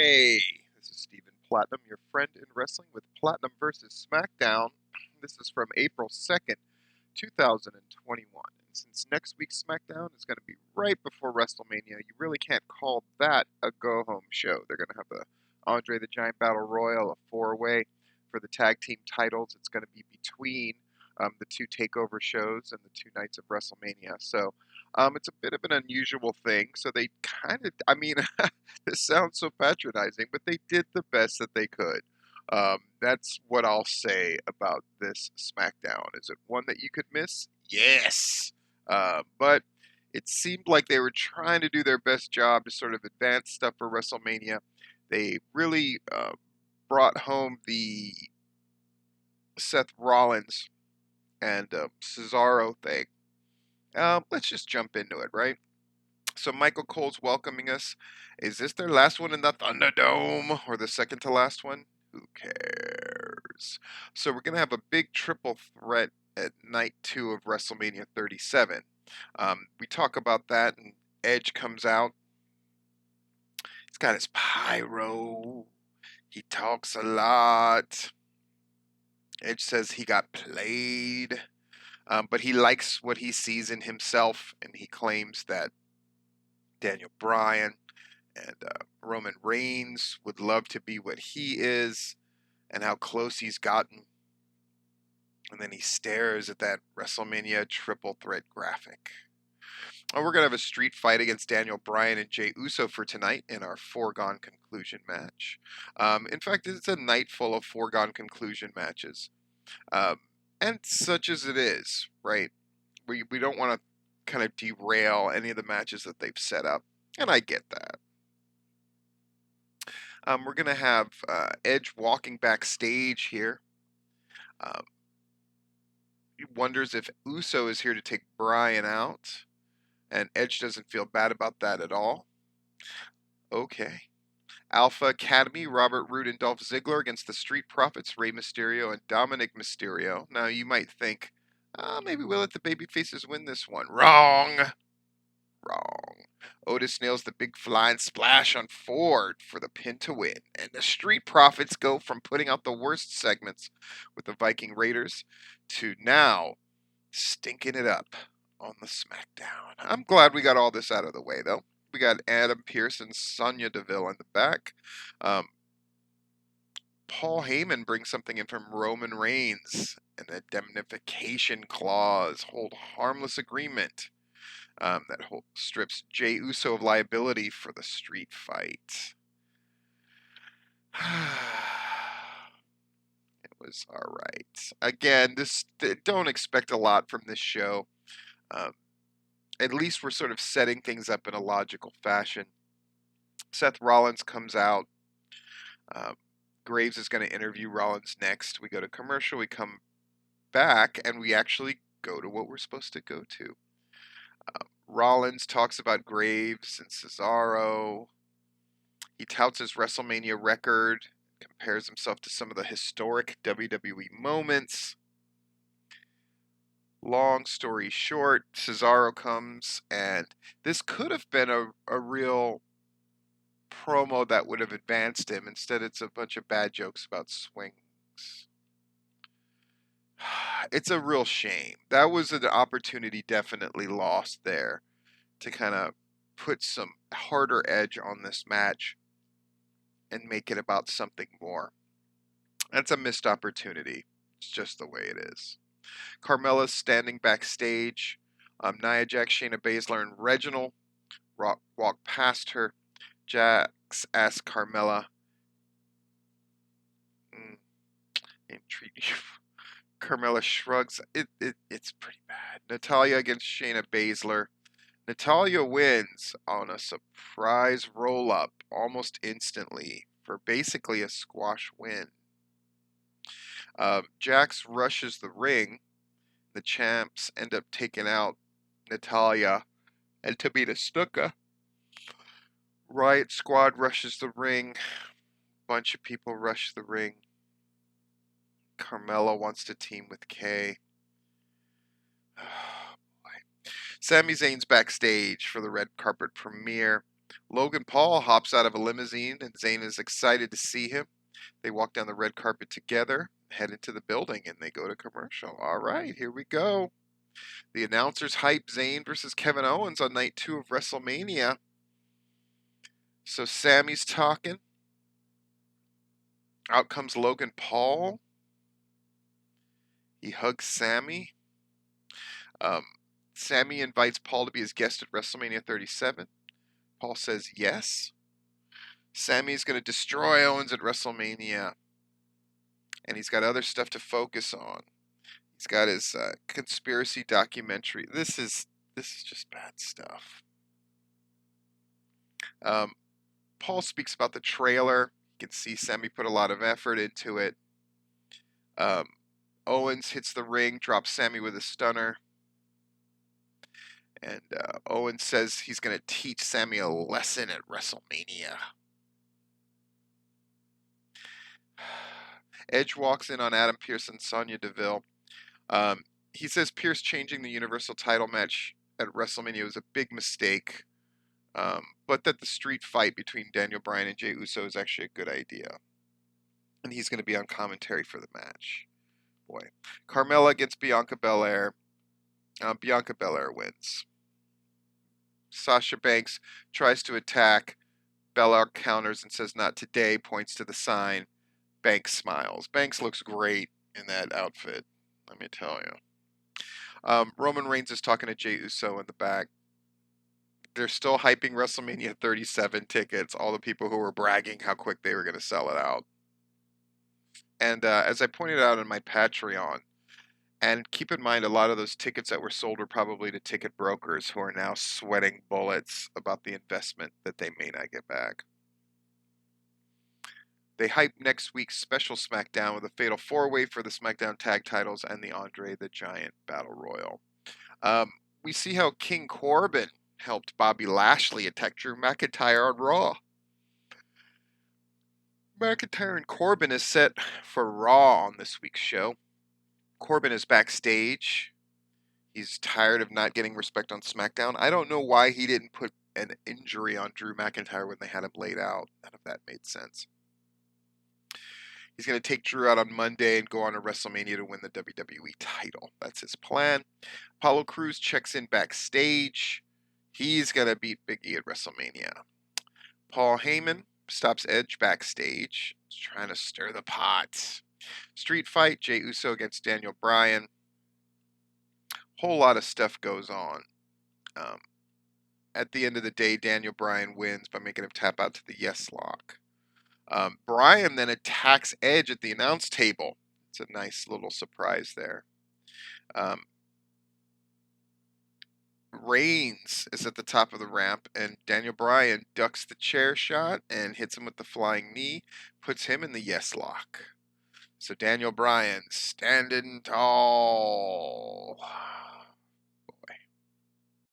Hey, this is Stephen Platinum, your friend in wrestling with Platinum versus Smackdown. This is from April 2nd, 2021. And since next week's Smackdown is going to be right before WrestleMania, you really can't call that a go-home show. They're going to have the Andre the Giant Battle Royal, a four-way for the tag team titles. It's going to be between the two takeover shows and the two nights of WrestleMania. So it's a bit of an unusual thing. So they kind of, I mean, this sounds so patronizing, but they did the best that they could. That's what I'll say about this SmackDown. Is it one that you could miss? Yes. But it seemed like they were trying to do their best job to sort of advance stuff for WrestleMania. They really brought home the Seth Rollins and Cesaro thing. Let's just jump into it, right? So Michael Cole's welcoming us. Is this their last one in the Thunderdome or the second to last one? Who cares? So we're going to have a big triple threat at night 2 of WrestleMania 37. We talk about that, and Edge comes out. He's got his pyro. He talks a lot. Edge says he got played, but he likes what he sees in himself, and he claims that Daniel Bryan and Roman Reigns would love to be what he is and how close he's gotten. And then he stares at that WrestleMania triple threat graphic. We're going to have a street fight against Daniel Bryan and Jey Uso for tonight in our foregone conclusion match. In fact, it's a night full of foregone conclusion matches. And such as it is, right? We don't want to kind of derail any of the matches that they've set up. And I get that. We're going to have Edge walking backstage here. He wonders if Uso is here to take Bryan out. And Edge doesn't feel bad about that at all. Okay. Alpha Academy, Robert Roode and Dolph Ziggler against the Street Profits, Rey Mysterio and Dominic Mysterio. Now you might think, maybe we'll let the babyfaces win this one. Wrong. Otis nails the big flying splash on Ford for the pin to win. And the Street Profits go from putting out the worst segments with the Viking Raiders to now stinking it up on the SmackDown. I'm glad we got all this out of the way, though. We got Adam Pearce and Sonya Deville in the back. Paul Heyman brings something in from Roman Reigns, an indemnification clause, hold harmless agreement that strips Jey Uso of liability for the street fight. It was all right. Again, don't expect a lot from this show. At least we're sort of setting things up in a logical fashion. Seth Rollins comes out. Graves is going to interview Rollins next. We go to commercial. We come back, and we actually go to what we're supposed to go to. Rollins talks about Graves and Cesaro. He touts his WrestleMania record, compares himself to some of the historic WWE moments. Long story short, Cesaro comes, and this could have been a real promo that would have advanced him. Instead, it's a bunch of bad jokes about swings. It's a real shame. That was an opportunity definitely lost there to kind of put some harder edge on this match and make it about something more. That's a missed opportunity. It's just the way it is. Carmella's standing backstage. Nia Jax, Shayna Baszler, and Reginald walk past her. Jax asks Carmella, treat you. Carmella shrugs. It's pretty bad. Natalya against Shayna Baszler. Natalya wins on a surprise roll-up almost instantly for basically a squash win. Jax rushes the ring. The champs end up taking out Natalya and Tamina Snuka. Riot Squad rushes the ring. Bunch of people rush the ring. Carmella wants to team with Kay. Oh, boy. Sami Zayn's backstage for the red carpet premiere. Logan Paul hops out of a limousine, and Zayn is excited to see him. They walk down the red carpet together, head into the building, and they go to commercial. All right, here we go. The announcers hype Zayn versus Kevin Owens on night 2 of WrestleMania. So Sammy's talking. Out comes Logan Paul. He hugs Sammy. Sammy invites Paul to be his guest at WrestleMania 37. Paul says yes. Sammy's going to destroy Owens at WrestleMania. And he's got other stuff to focus on. He's got his conspiracy documentary. This is just bad stuff. Paul speaks about the trailer. You can see Sammy put a lot of effort into it. Owens hits the ring, drops Sammy with a stunner. And Owens says he's going to teach Sammy a lesson at WrestleMania. Edge walks in on Adam Pearce and Sonya Deville. He says Pearce changing the Universal title match at WrestleMania was a big mistake, but that the street fight between Daniel Bryan and Jey Uso is actually a good idea. And he's going to be on commentary for the match. Boy. Carmella against Bianca Belair. Bianca Belair wins. Sasha Banks tries to attack. Belair counters and says, "Not today," points to the sign. Banks smiles. Banks looks great in that outfit, let me tell you. Roman Reigns is talking to Jey Uso in the back. They're still hyping WrestleMania 37 tickets, all the people who were bragging how quick they were going to sell it out. And as I pointed out in my Patreon, and keep in mind, a lot of those tickets that were sold were probably to ticket brokers who are now sweating bullets about the investment that they may not get back. They hype next week's special Smackdown with a fatal 4-way for the Smackdown tag titles and the Andre the Giant Battle Royal. We see how King Corbin helped Bobby Lashley attack Drew McIntyre on Raw. McIntyre and Corbin is set for Raw on this week's show. Corbin is backstage. He's tired of not getting respect on SmackDown. I don't know why he didn't put an injury on Drew McIntyre when they had him laid out. None of that made sense. He's going to take Drew out on Monday and go on to WrestleMania to win the WWE title. That's his plan. Apollo Crews checks in backstage. He's going to beat Big E at WrestleMania. Paul Heyman stops Edge backstage. He's trying to stir the pot. Street fight, Jey Uso against Daniel Bryan. Whole lot of stuff goes on. At the end of the day, Daniel Bryan wins by making him tap out to the yes lock. Bryan then attacks Edge at the announce table. It's a nice little surprise there. Reigns is at the top of the ramp, and Daniel Bryan ducks the chair shot and hits him with the flying knee, puts him in the yes lock. So Daniel Bryan standing tall.